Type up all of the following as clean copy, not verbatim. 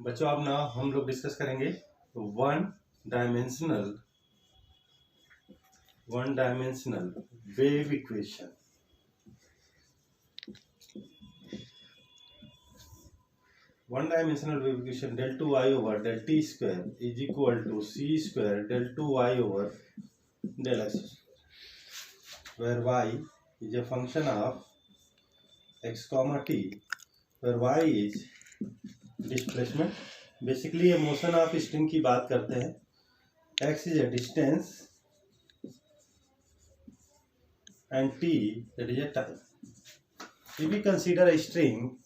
बच्चों अब ना हम लोग डिस्कस करेंगे one dimensional wave equation. One dimensional wave equation del 2y over del t square is equal to c square del 2y over del x, where y is a function of x comma t, where y is displacement. Basically ये motion of string की बात करते हैं. x is a distance and t, that is a time. If we consider a string,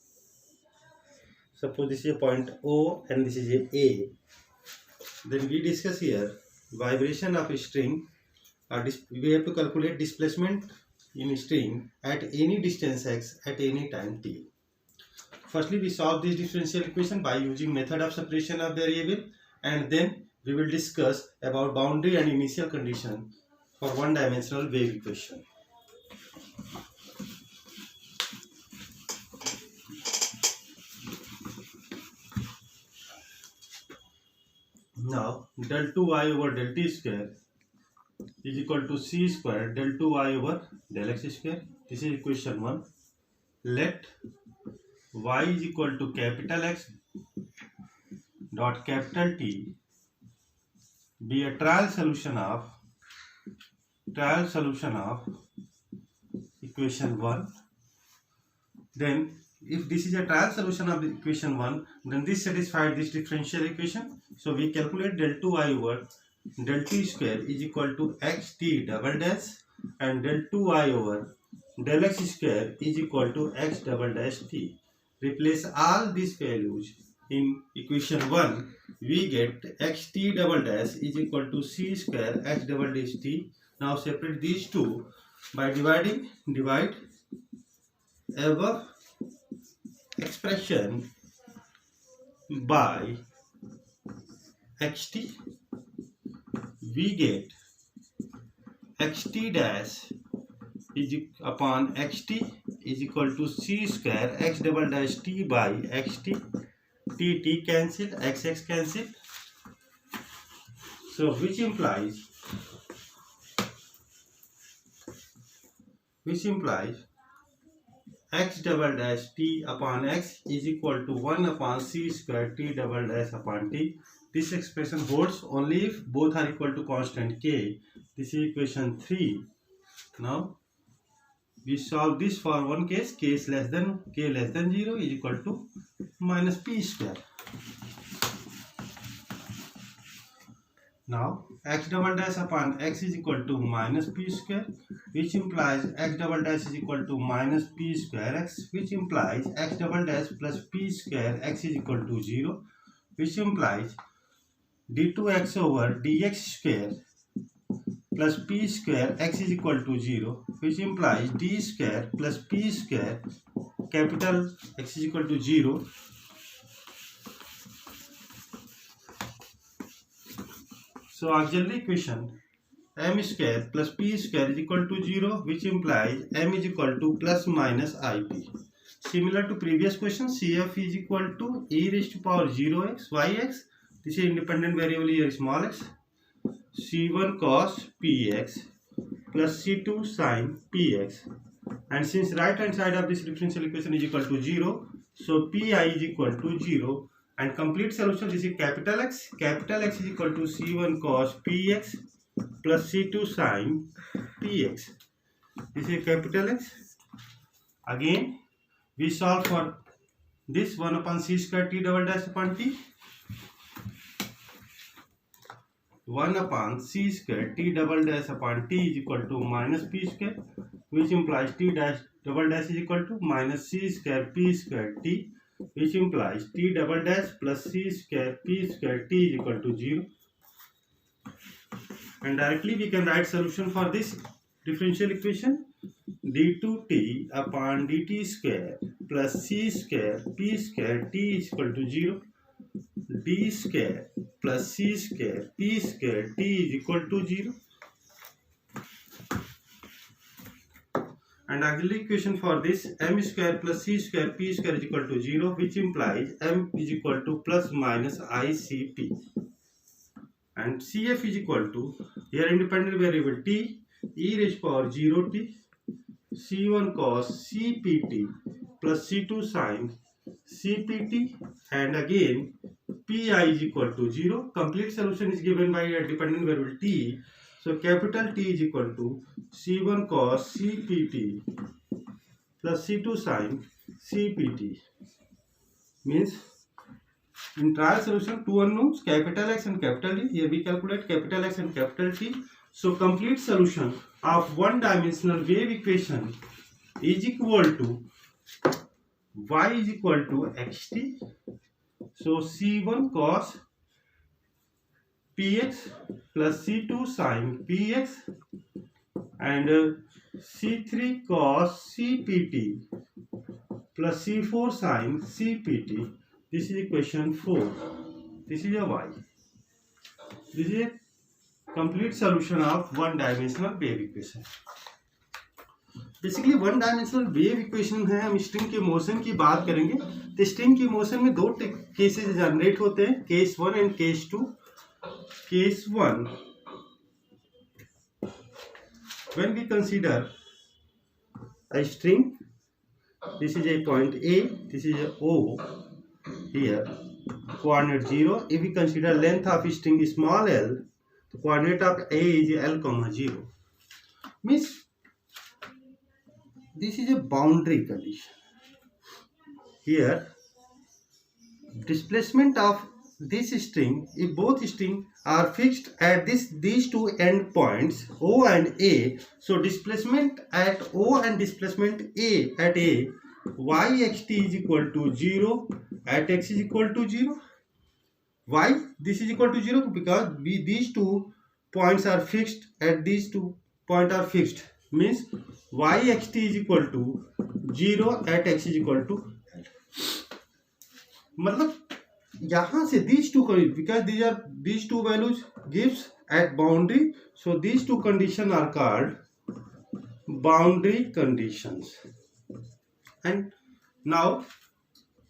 suppose this is a point O and this is a, then we discuss here vibration of a string, or we have to calculate displacement in string at any distance x at any time t. Firstly, we solve this differential equation by using method of separation of variable, and then we will discuss about boundary and initial condition for one dimensional wave equation. Now, del 2y over del t square is equal to c square del 2y over del x square. This is equation 1. Let y is equal to capital X dot capital T be a trial solution of equation 1. Then if this is a trial solution of the equation 1, then this satisfies this differential equation. So we calculate del 2y over del t square is equal to xt double dash, and del 2y over del x square is equal to x double dash t. Replace all these values in equation 1. We get xt double dash is equal to c square x double dash t. Now separate these two by divide above expression by xt. We get xt dash is upon xt is equal to c square x double dash t by xt. T cancel, x cancel. So which implies x double dash t upon x is equal to 1 upon c square t double dash upon t. This expression holds only if both are equal to constant k. This is equation 3. Now we solve this for one case, k less than 0 is equal to minus p square. Now x double dash upon x is equal to minus p square, which implies x double dash is equal to minus p square x, which implies x double dash plus p square x is equal to 0, which implies d2x over dx square plus p square x is equal to 0, which implies d square plus p square capital X is equal to 0. So auxiliary equation m square plus p square is equal to 0, which implies m is equal to plus minus ip. Similar to previous question, cf is equal to e raised to power 0x yx. This is independent variable here, small x. c1 cos px plus c2 sin px, and since right hand side of this differential equation is equal to 0, so pi is equal to 0, and complete solution, this is capital X is equal to c1 cos px plus c2 sin px. This is capital X. Again we solve for this 1 upon c square t double dash upon t. 1 upon c square t double dash upon t is equal to minus p square, which implies t dash double dash is equal to minus c square p square t, which implies t double dash plus c square p square t is equal to 0. And directly we can write solution for this differential equation: d2t upon dt square plus c square p square t is equal to 0. d square plus c square p square t is equal to 0. and auxiliary equation for this m square plus c square p square is equal to 0, which implies m is equal to plus minus ICP, and CF is equal to, here independent variable t, e raised power 0t, c1 cos cpt plus c2 sin cpt, and again pi is equal to 0. Complete solution is given by a dependent variable t. So capital T is equal to c1 cos cpt plus c2 sin cpt. Means in trial solution, two unknowns, capital X and capital T. Here we calculate capital X and capital T. So complete solution of one dimensional wave equation is equal to y is equal to xt. So c1 cos px plus c2 sin px and c3 cos cpt plus c4 sin cpt. This is equation 4. This is a y. This is a complete solution of one dimensional wave equation. Basically one dimensional wave equation है. हम string के motion की बात करेंगे. तो string के motion में दो केसेस जनरेट होते हैं, case 1 and case 2. Case 1, when we consider a string, this is a point A, this is a O, here coordinate 0. If we consider length of string small l, the coordinate of A is l, 0. Means this is a boundary condition. Here displacement of this string, if both strings are fixed at these two end points O and A, so displacement at O and displacement A at A, y xt is equal to 0, at x is equal to 0. Why this is equal to 0? Because these two points are fixed, at these two points are fixed, means y xt is equal to 0, at x is equal to l. मतलब यहाँ से these two, because these two values gives at boundary, so these two conditions are called boundary conditions. And now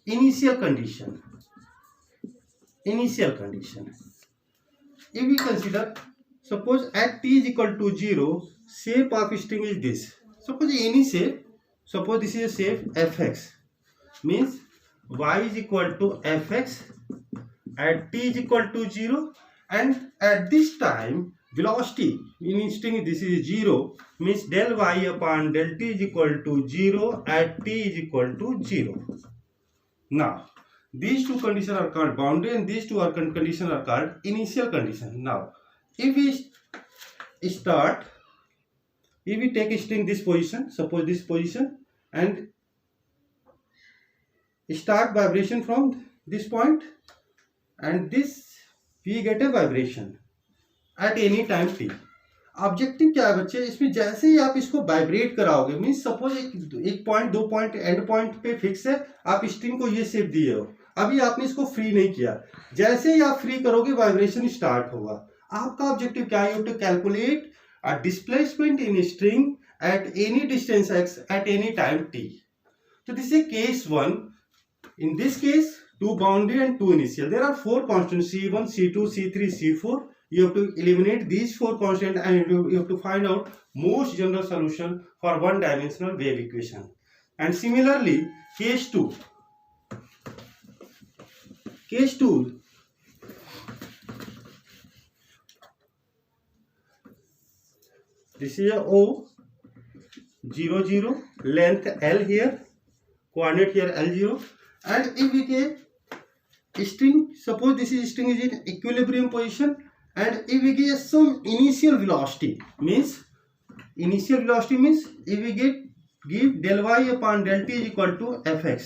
initial condition. If we consider, suppose at t is equal to 0, shape of string is this. Suppose any shape, suppose this is a shape fx, means y is equal to fx at t is equal to 0, and at this time velocity in string this is 0, means del y upon del t is equal to 0 at t is equal to 0. Now these two conditions are called boundary and these two conditions are called initial condition. Now if we take a string this position, suppose this position, and start vibration from this point, and this we get a vibration at any time t. Objective क्या है बच्चे, इसमें जैसे ही आप इसको vibrate कराओगे, means suppose एक point, दो पॉइंट एंड पॉइंट पे फिक्स है, आप स्ट्रिंग को ये शेप दिए हो, अभी आपने इसको फ्री नहीं किया, जैसे ही आप फ्री करोगे वाइब्रेशन स्टार्ट होगा. आपका ऑब्जेक्टिव क्या है? You to calculate a displacement in string at any distance x at any time t. तो this is case 1. In this case, 2 boundary and 2 initial. There are 4 constants, C1, C2, C3, C4. You have to eliminate these 4 constants and you have to find out most general solution for one dimensional wave equation. And similarly, case 2. This is a O, 0, 0, length L here, coordinate here L0. And if we get string, suppose this is string is in equilibrium position, and if we get some initial velocity means if we give del y upon del t is equal to fx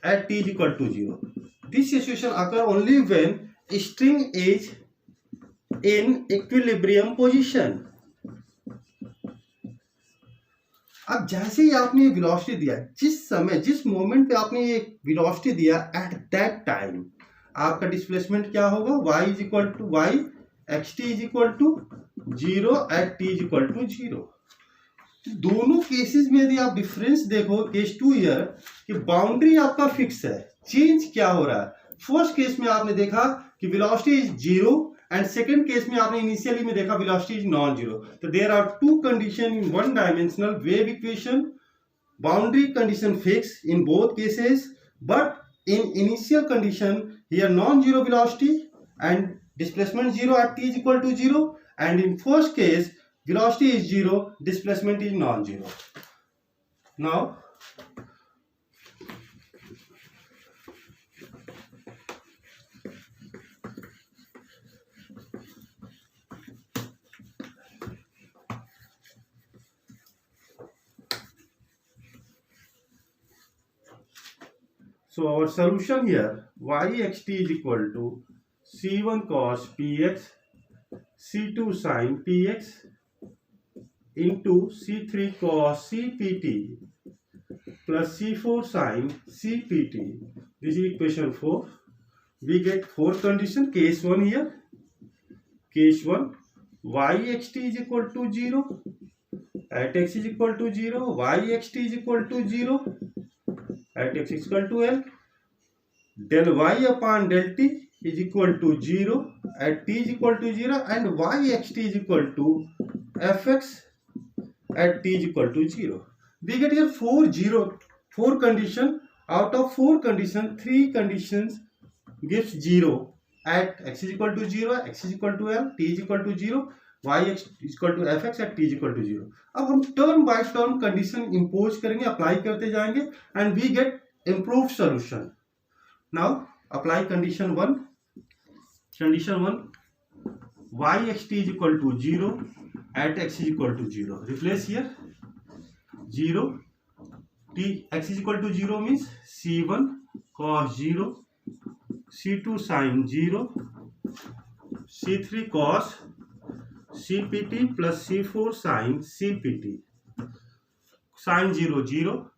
at t is equal to 0. This situation occur only when string is in equilibrium position. अब जैसे ही आपने velocity दिया, जिस moment पे आपने ये velocity दिया, at that time आपका डिस्प्लेसमेंट क्या होगा? y is equal to y xt is equal to 0 at t is equal to 0. दोनों केसेस में यदि आप डिफरेंस देखो, केस 2 ईयर कि बाउंड्री आपका फिक्स है, चेंज क्या हो रहा है। फर्स्ट केस में आपने देखा कि velocity is zero and second case में आपने इनिशियली में देखा वेलोसिटी इज नॉन जीरो। तो there are two condition in one dimensional wave equation, boundary condition fixed in both cases, but in initial condition here non-zero velocity and displacement zero at t is equal to 0, and in first case velocity is 0, displacement is non-zero. Now so our solution here, yxt is equal to c1 cos px, c2 sin px into c3 cos cpt plus c4 sin cpt. This is equation 4. We get 4 condition. Case 1 here. Case 1, yxt is equal to 0 at x is equal to 0, yxt is equal to 0 at x is equal to L, del y upon del t is equal to 0 at t is equal to 0, and yxt is equal to fx at t is equal to 0. We get here 4 condition. Out of 4 condition, 3 conditions gives 0 at x is equal to 0, x is equal to L, t is equal to 0, y is equal to fx at t is equal to 0. अब हम term by term condition impose करेंगे, apply करते जाएंगे and we get improved solution. Now apply condition 1. Condition 1, yxt is equal to 0 at x is equal to 0. Replace here 0, t x is equal to 0 means c1 cos 0, c2 sin 0, c3 cos cpt plus c4 sin cpt. Sin 0 0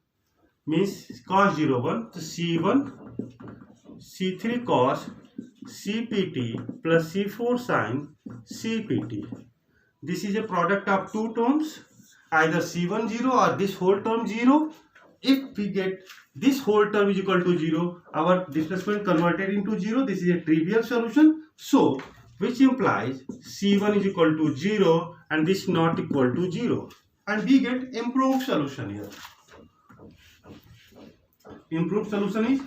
means cos 0 1, तो c1 c3 cos cpt plus c4 sin cpt. This is a product of two terms, either c1 0 or this whole term 0. If we get this whole term is equal to 0, our displacement converted into 0. This is a trivial solution. So which implies c1 is equal to 0 and this not equal to 0, and we get improved solution here. Improved solution is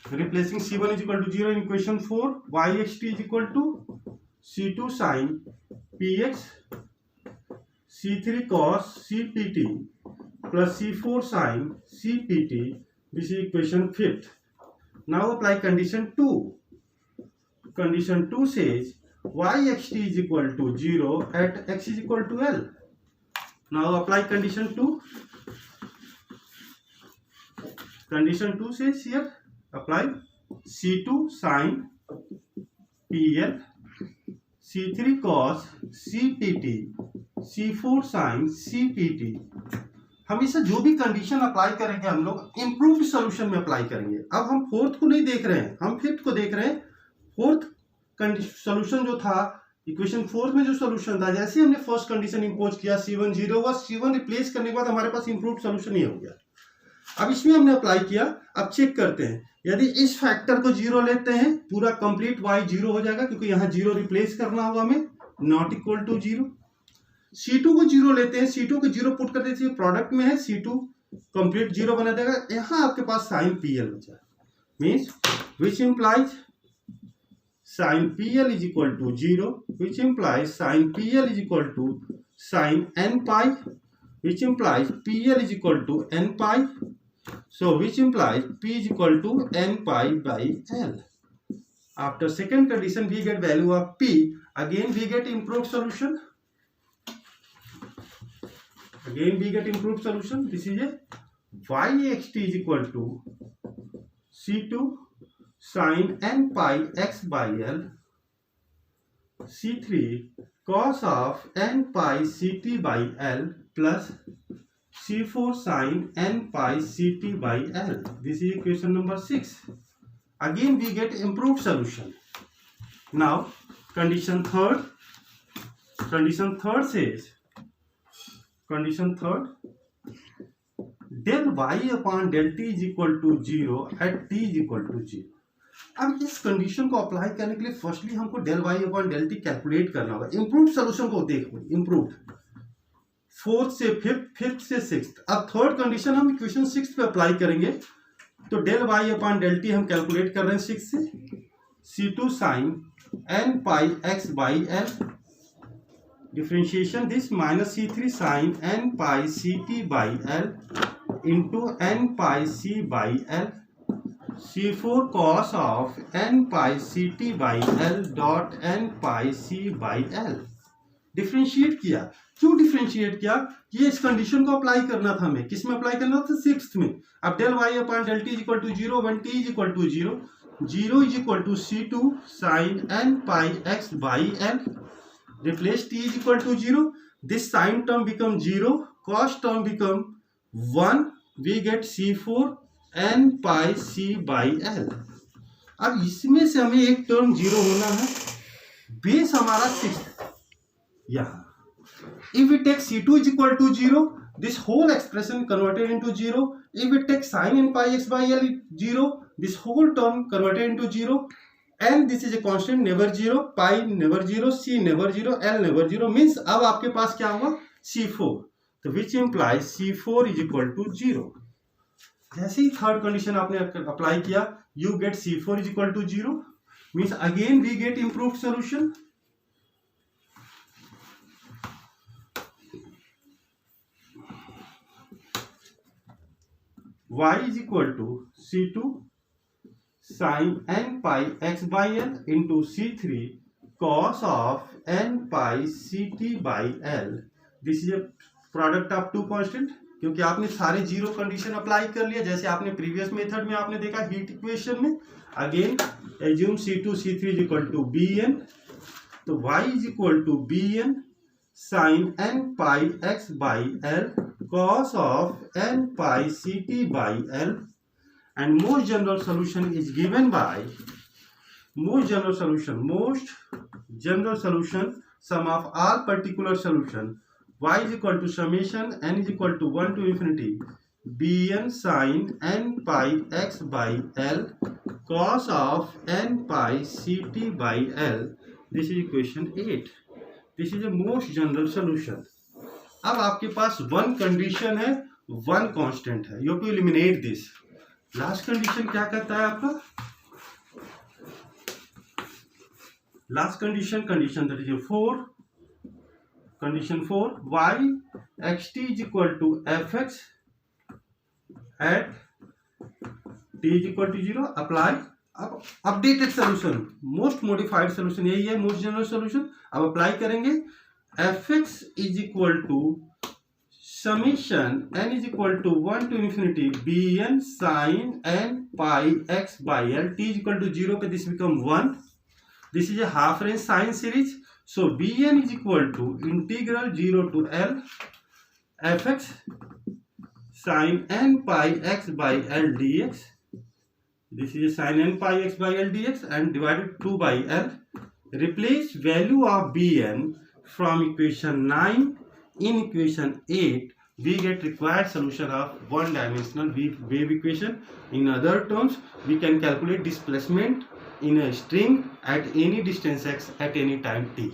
replacing c1 is equal to 0 in equation 4, yxt is equal to c2 sin px, c3 cos cpt plus c4 sin cpt. This is equation 5th. Now apply condition 2. Condition 2 says yxt is equal to 0 at x is equal to L. Now apply condition 2. Condition 2 says here apply c2 sin pl, c3 cos cpt, c4 sin cpt. हमेशा जो भी condition apply करेंगे हम लोग improved solution में apply करेंगे. अब हम फोर्थ को नहीं देख रहे हैं, हम फिफ्थ को देख रहे हैं. फोर्थ सॉल्यूशन जो था इक्वेशन 4 में जो सॉल्यूशन था, जैसे हमने फर्स्ट कंडीशन इंपोज किया c1 0 हुआ, c1 रिप्लेस करने के बाद हमारे पास इंप्रूव्ड सॉल्यूशन ही हो गया. अब इसमें हमने अप्लाई किया. अब चेक करते हैं, यदि इस फैक्टर को 0 लेते हैं पूरा कंप्लीट y 0 हो जाएगा, क्योंकि यहाँ 0 रिप्लेस करना होगा हमें, नॉट इक्वल टू 0. c2 को 0 लेते हैं, c2 को 0 पुट कर देते हैं, प्रोडक्ट में है c2 कंप्लीट 0 बना देगा. यहाँ आपके पास साइन pl बचा, means which implies sin pl is equal to 0, which implies sin pl is equal to sin n pi, which implies pl is equal to n pi. So which implies p is equal to n pi by l. After second condition we get value of p. Again we get improved solution. Again we get improved solution. This is a yxt is equal to c2 sin n pi x by l, c3 cos of n pi ct by l plus c4 sin n pi ct by l. This is equation number 6. Again we get improved solution. Now condition third says Condition third, del y upon del t is equal to 0 at t is equal to 0. अब इस condition को apply करने के लिए firstly हमको del y upon del t calculate करना होगा. Improved solution को देखो, इम्प्रूव्ड फोर्थ से फिफ्थ, फिफ्थ से सिक्स्थ. अब थर्ड कंडीशन हम इक्वेशन 6 पे अप्लाई करेंगे. तो del y upon del t हम कैलकुलेट कर रहे हैं 6 से. c2 sin n pi x by l differentiation this minus c3 sin n pi ct by l into n pi c by l c4 cos of n pi ct by l dot n pi c by l. Differentiate किया. क्यों differentiate किया? ये इस condition को apply करना था हमें. किस में अप्लाई करना था? सिक्स्थ में. अब del y upon del t is equal to 0 when t is equal to 0. 0 is equal to c2 sin n pi x by l. Replace t is equal to 0. This sin term become 0. Cos term become 1. We get c4 n pi c by l. अब इसमें से हमें एक term 0 होना है. Base हमारा 6 यहाँ. If we take c2 is equal to 0, this whole expression converted into 0. If we take sin n pi x by l 0, this whole term converted into 0. And this is a constant, never 0, pi never 0, c never 0, l never 0. Means अब आपके पास क्या होगा? c4. तो which implies c4 is equal to 0. जैसे ही third condition आपने apply किया, you get c4 is equal to 0. Means again we get improved solution. Y is equal to c2 sin n pi x by l into c3 cos of n pi ct by l. This is a product of two constant. क्योंकि आपने सारे zero condition apply कर लिया जैसे आपने previous method में आपने देखा हीट इक्वेशन में. Again assume c2 c3 is equal to bn. तो y is equal to bn sin n pi x by l cos of n pi ct by l. And most general solution is given by most general solution sum of all particular solution. Y is equal to summation n is equal to 1 to infinity bn sin n pi x by l cos of n pi ct by l. This is equation 8. This is the most general solution. अब आपके पास one condition है, one constant है. You have to eliminate this. Last condition क्या करता है आपका? Last condition that is 4. Condition 4 y xt is equal to fx at t is equal to 0. Apply. अब updated solution, most modified solution यही है, most general solution. अब apply करेंगे. fx is equal to summation n is equal to 1 to infinity bn sin n pi x by l. t is equal to 0 पे this become 1. This is a half range sine series. So bn is equal to integral 0 to l fx sin n pi x by l dx. This is a sin n pi x by l dx and divided 2 by l. Replace value of bn from equation 9 in equation 8. We get required solution of one dimensional wave equation. In other terms, we can calculate displacement in a string at any distance x at any time t.